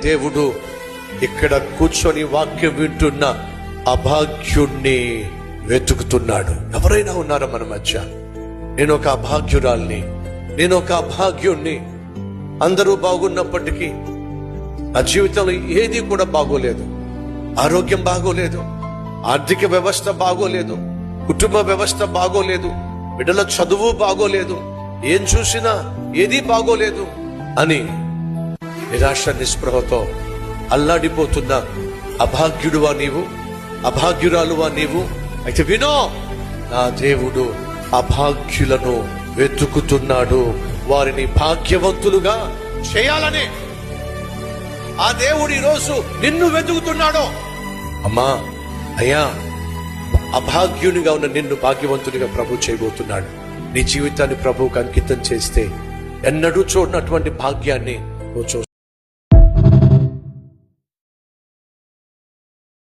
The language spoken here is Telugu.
దేవుడు ఇక్కడ కూర్చొని వాక్యం వింటున్న అభాగ్యుణ్ణి వెతుకుతున్నాడు. ఎవరైనా ఉన్నారా మన మధ్య? నేను ఒక అభాగ్యురాల్ని, నేను ఒక అభాగ్యుణ్ణి. అందరూ బాగున్నప్పటికీ నా జీవితంలో ఏది కూడా బాగోలేదు. ఆరోగ్యం బాగోలేదు, ఆర్థిక వ్యవస్థ బాగోలేదు, కుటుంబ వ్యవస్థ బాగోలేదు, బిడ్డల చదువు బాగోలేదు, ఏం చూసినా ఏదీ బాగోలేదు అని నిరాశ నిస్పృహతో అల్లాడిపోతున్న అభాగ్యుడువా నీవు? అభాగ్యురాలువా నీవు? అయితే వినో, నా దేవుడు అభాగ్యులను వెతుకుతున్నాడు, వారిని భాగ్యవంతులుగా చేయాలని. ఆ దేవుడు ఈరోజు నిన్ను వెతుకుతున్నాడు. అమ్మా, అయ్యా, అభాగ్యునిగా ఉన్న నిన్ను భాగ్యవంతునిగా ప్రభు చేయబోతున్నాడు. నీ జీవితాన్ని ప్రభువుకు అంకితం చేస్తే ఎన్నడూ చూడనటువంటి భాగ్యాన్ని నువ్వు